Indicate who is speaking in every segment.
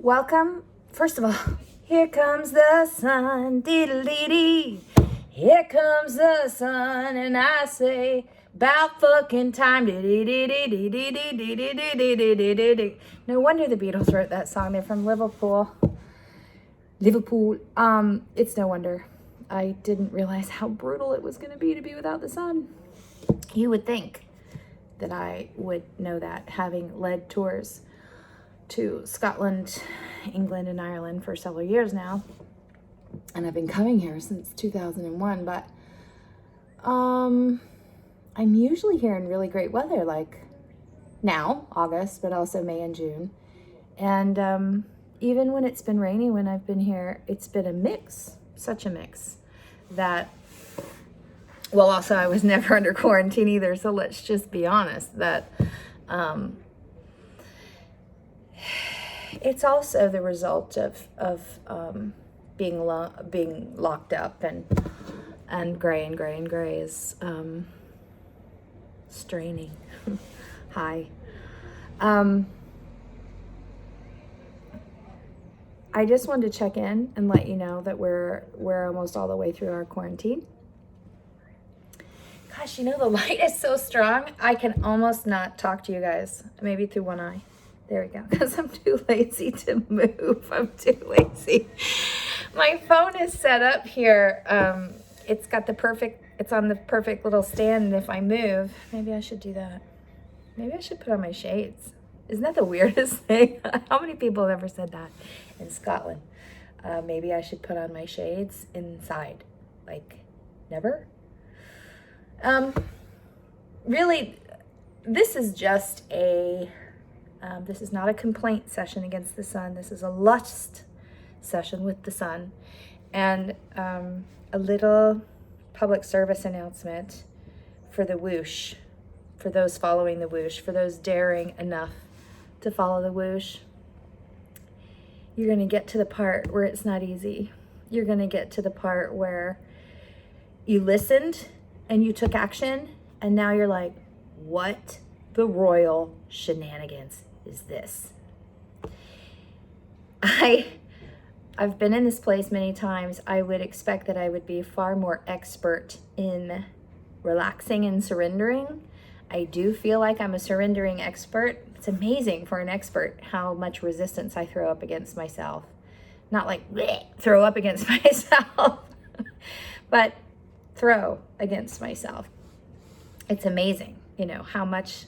Speaker 1: Welcome. First of all, here comes the sun, dee-dee-dee-dee. Here comes the sun, and I say, about fucking time, dee-dee-dee-dee-dee-dee-dee-dee-dee-dee-dee-dee. No wonder the Beatles wrote that song. They're from Liverpool. It's no wonder. I didn't realize how brutal it was going to be without the sun. You would think that I would know that, having led tours to Scotland, England, and Ireland for several years now. And I've been coming here since 2001, but I'm usually here in really great weather, like now, August, but also May and June. And even when it's been rainy, when I've been here, it's been a mix, such a mix that, well, also I was never under quarantine either, so let's just be honest that it's also the result of being locked up, and gray is straining. Hi. I just wanted to check in and let you know that we're almost all the way through our quarantine. Gosh, the light is so strong, I can almost not talk to you guys. Maybe through one eye. There we go, because I'm too lazy to move. I'm too lazy. My phone is set up here. It's on the perfect little stand, and if I move, maybe I should do that. Maybe I should put on my shades. Isn't that the weirdest thing? How many people have ever said that in Scotland? Maybe I should put on my shades inside. Like, never? Really, this is just this is not a complaint session against the sun. This is a lust session with the sun. And a little public service announcement for the whoosh, for those following the whoosh, for those daring enough to follow the whoosh. You're going to get to the part where it's not easy. You're going to get to the part where you listened and you took action, and now you're like, what the royal shenanigans is this? I've been in this place many times. I would expect that I would be far more expert in relaxing and surrendering. I do feel like I'm a surrendering expert. It's amazing for an expert how much resistance I throw up against myself. Not like throw up against myself, but throw against myself. It's amazing, how much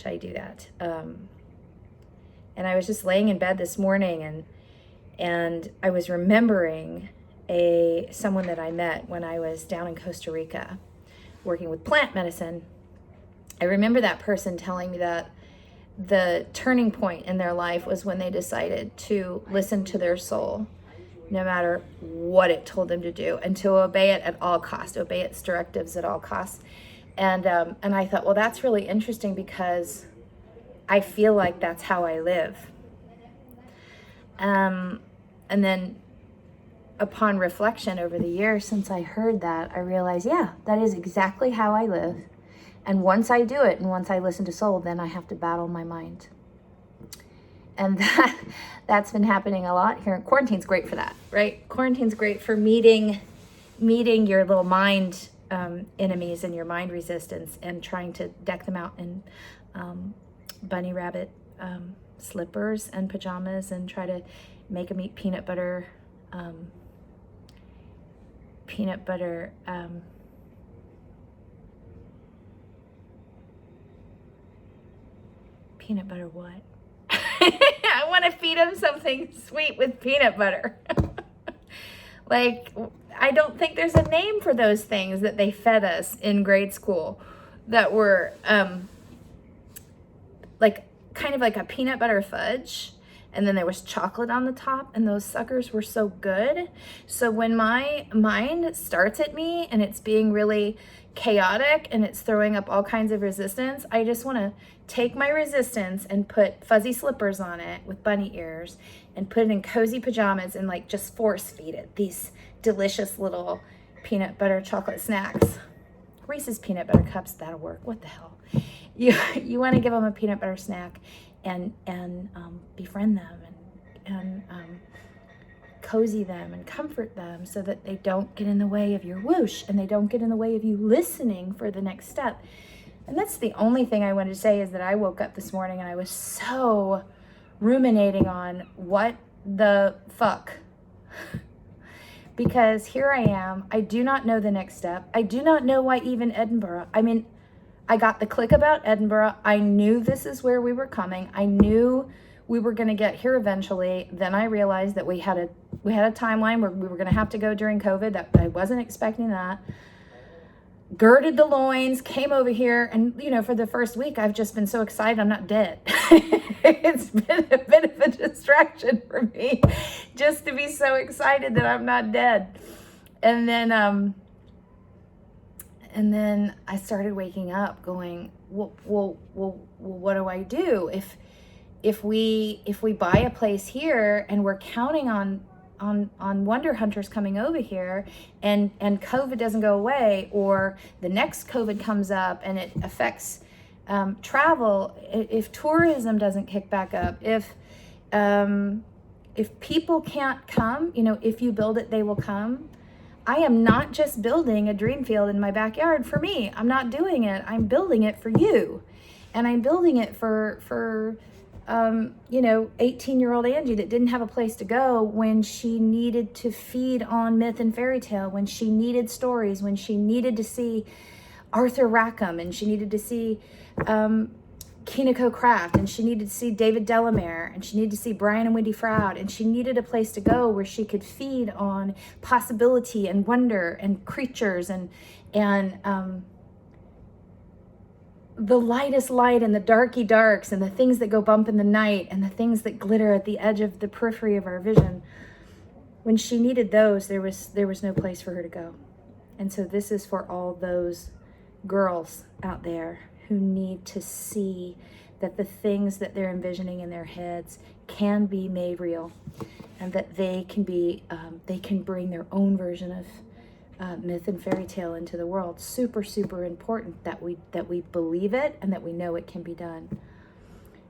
Speaker 1: I do that. And I was just laying in bed this morning, and I was remembering someone that I met when I was down in Costa Rica working with plant medicine. I remember that person telling me that the turning point in their life was when they decided to listen to their soul, no matter what it told them to do, and to obey it at all costs, obey its directives at all costs. And I thought, well, that's really interesting because I feel like that's how I live. And then upon reflection over the years since I heard that, I realized, yeah, that is exactly how I live. And once I do it, and once I listen to soul, then I have to battle my mind. And that's been happening a lot here. Quarantine's great for that, right? Quarantine's great for meeting your little mind enemies and your mind resistance, and trying to deck them out in bunny rabbit slippers and pajamas, and try to make them eat peanut butter what? I want to feed them something sweet with peanut butter. Like, I don't think there's a name for those things that they fed us in grade school that were like kind of like a peanut butter fudge, and then there was chocolate on the top, and those suckers were so good. So when my mind starts at me and it's being really chaotic and it's throwing up all kinds of resistance, I just want to take my resistance and put fuzzy slippers on it with bunny ears, and put it in cozy pajamas, and like just force feed it these delicious little peanut butter chocolate snacks. Reese's peanut butter cups, that'll work. What the hell? You want to give them a peanut butter snack and befriend them cozy them and comfort them so that they don't get in the way of your whoosh and they don't get in the way of you listening for the next step. And that's the only thing I wanted to say, is that I woke up this morning and I was so ruminating on what the fuck. Because here I am, I do not know the next step. I do not know why even Edinburgh. I mean, I got the click about Edinburgh. I knew this is where we were coming. I knew we were going to get here eventually. Then I realized that we had a timeline where we were going to have to go during COVID. That I wasn't expecting that. Girded the loins, came over here, and for the first week I've just been so excited I'm not dead. It's been a bit of a distraction for me just to be so excited that I'm not dead. And then I started waking up going, well, what do I do if we buy a place here and we're counting on Wonder Hunters coming over here and COVID doesn't go away, or the next COVID comes up and it affects travel, if tourism doesn't kick back up, if people can't come, if you build it, they will come. I am not just building a dream field in my backyard for me. I'm not doing it. I'm building it for you. And I'm building it for 18-year-old Angie that didn't have a place to go when she needed to feed on myth and fairy tale, when she needed stories, when she needed to see Arthur Rackham, and she needed to see Kiniko Kraft, and she needed to see David Delamere, and she needed to see Brian and Wendy Froud, and she needed a place to go where she could feed on possibility and wonder and creatures and the lightest light and the darky darks and the things that go bump in the night and the things that glitter at the edge of the periphery of our vision. When she needed those, there was no place for her to go. And so this is for all those girls out there who need to see that the things that they're envisioning in their heads can be made real, and that they can bring their own version of myth and fairy tale into the world. Super, super important that we believe it and that we know it can be done.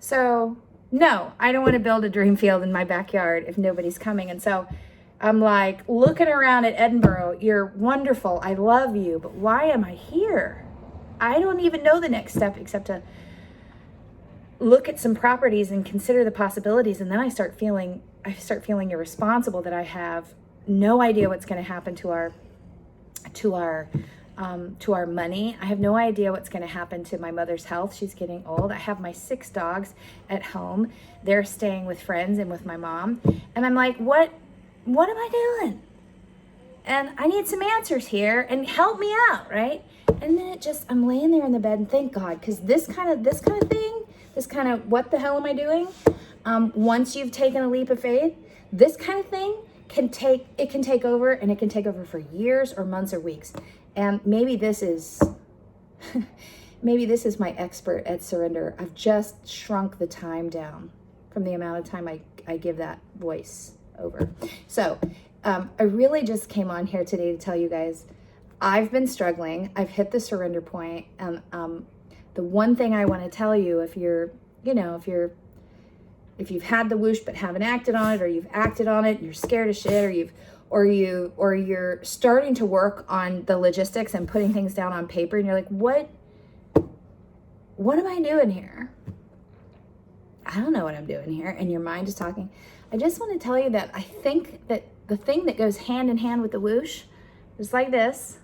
Speaker 1: So no, I don't want to build a dream field in my backyard if nobody's coming. And so I'm like looking around at Edinburgh. You're wonderful. I love you. But why am I here? I don't even know the next step except to look at some properties and consider the possibilities. And then I start feeling irresponsible that I have no idea what's going to happen to our money. I have no idea what's going to happen to my mother's health. She's getting old. I have my 6 dogs at home. They're staying with friends and with my mom. And I'm like, what am I doing? And I need some answers here and help me out, right? And then I'm laying there in the bed and thank God, because this kind of what the hell am I doing? Once you've taken a leap of faith, this kind of thing can take over, and it can take over for years or months or weeks. And maybe this is my expert at surrender. I've just shrunk the time down from the amount of time I give that voice over. So I really just came on here today to tell you guys, I've been struggling. I've hit the surrender point. And the one thing I want to tell you, if you've had the whoosh but haven't acted on it, or you've acted on it and you're scared of shit, or you're starting to work on the logistics and putting things down on paper, and you're like, what am I doing here? I don't know what I'm doing here. And your mind is talking. I just want to tell you that I think that the thing that goes hand in hand with the whoosh, just like this,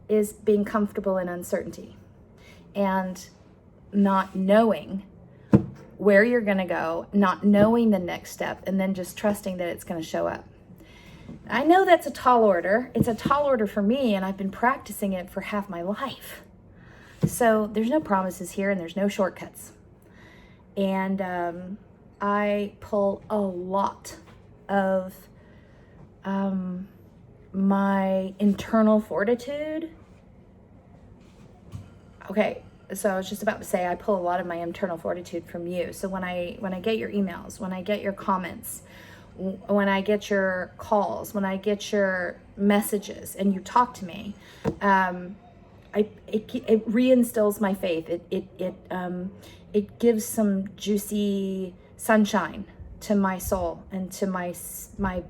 Speaker 1: is being comfortable in uncertainty and not knowing where you're going to go, not knowing the next step, and then just trusting that it's going to show up. I know that's a tall order. It's a tall order for me, and I've been practicing it for half my life. So there's no promises here, and there's no shortcuts. And I pull a lot of my internal fortitude. Okay, so I was just about to say I pull a lot of my internal fortitude from you. So when I get your emails, when I get your comments, when I get your calls, when I get your messages and you talk to me, it reinstills my faith. It gives some juicy sunshine to my soul and to my spine.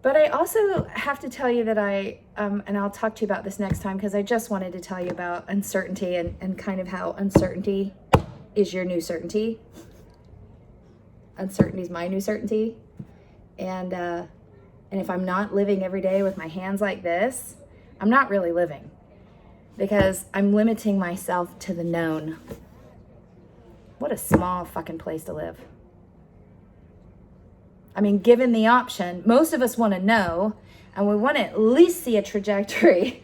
Speaker 1: But I also have to tell you that and I'll talk to you about this next time, because I just wanted to tell you about uncertainty and kind of how uncertainty is your new certainty. Uncertainty is my new certainty. And if I'm not living every day with my hands like this, I'm not really living, because I'm limiting myself to the known. What a small fucking place to live. I mean, given the option, most of us want to know, and we want to at least see a trajectory.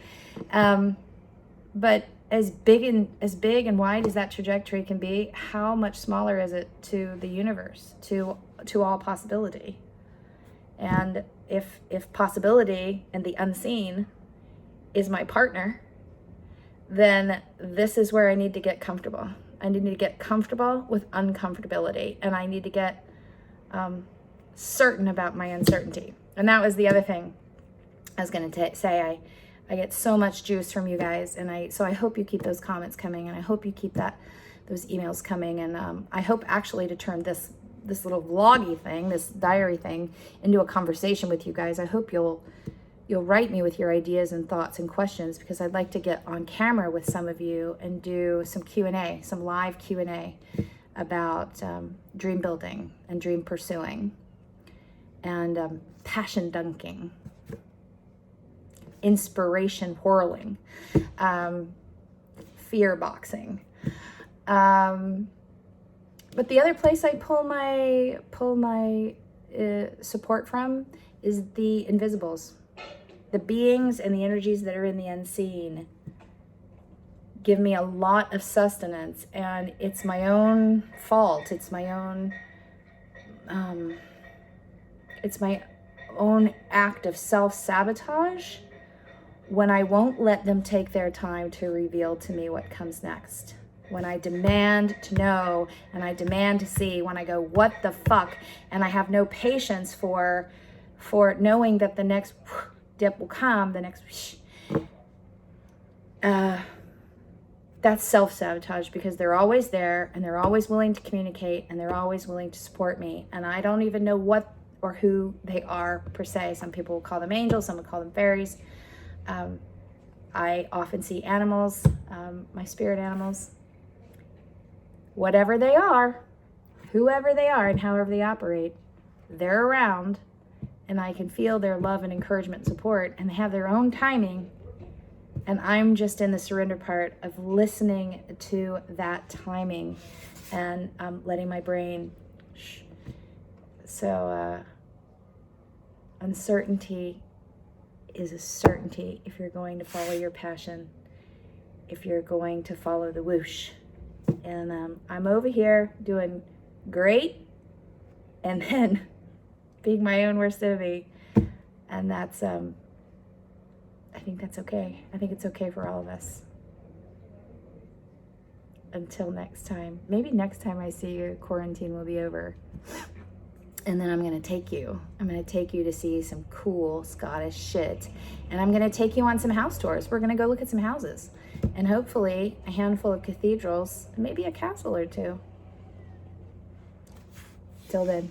Speaker 1: But as big and wide as that trajectory can be, how much smaller is it to the universe, to all possibility? And if possibility and the unseen is my partner, then this is where I need to get comfortable. I need to get comfortable with uncomfortability, and I need to get certain about my uncertainty. And that was the other thing I was going to say. I get so much juice from you guys, and so I hope you keep those comments coming, and I hope you keep those emails coming, and I hope actually to turn this little vloggy thing, this diary thing, into a conversation with you guys. I hope you'll write me with your ideas and thoughts and questions, because I'd like to get on camera with some of you and do some Q&A, some live Q&A about dream building and dream pursuing, and passion dunking, inspiration whirling, fear boxing. But the other place I pull my support from is the invisibles. The beings and the energies that are in the unseen give me a lot of sustenance, and it's my own fault. It's my own act of self-sabotage when I won't let them take their time to reveal to me what comes next. When I demand to know, and I demand to see, when I go, what the fuck? And I have no patience for knowing that the next dip will come, the next that's self-sabotage, because they're always there, and they're always willing to communicate, and they're always willing to support me, and I don't even know what or who they are per se. Some people will call them angels, some will call them fairies. I often see animals, my spirit animals. Whatever they are, whoever they are, and however they operate, they're around, and I can feel their love and encouragement and support, and they have their own timing, and I'm just in the surrender part of listening to that timing and letting my brain So uncertainty is a certainty if you're going to follow your passion, if you're going to follow the whoosh. And I'm over here doing great, and then being my own worst enemy. And that's, I think that's okay. I think it's okay for all of us. Until next time. Maybe next time I see you, quarantine will be over. And then I'm going to take you. I'm going to take you to see some cool Scottish shit. And I'm going to take you on some house tours. We're going to go look at some houses. And hopefully a handful of cathedrals, and maybe a castle or two. Till then.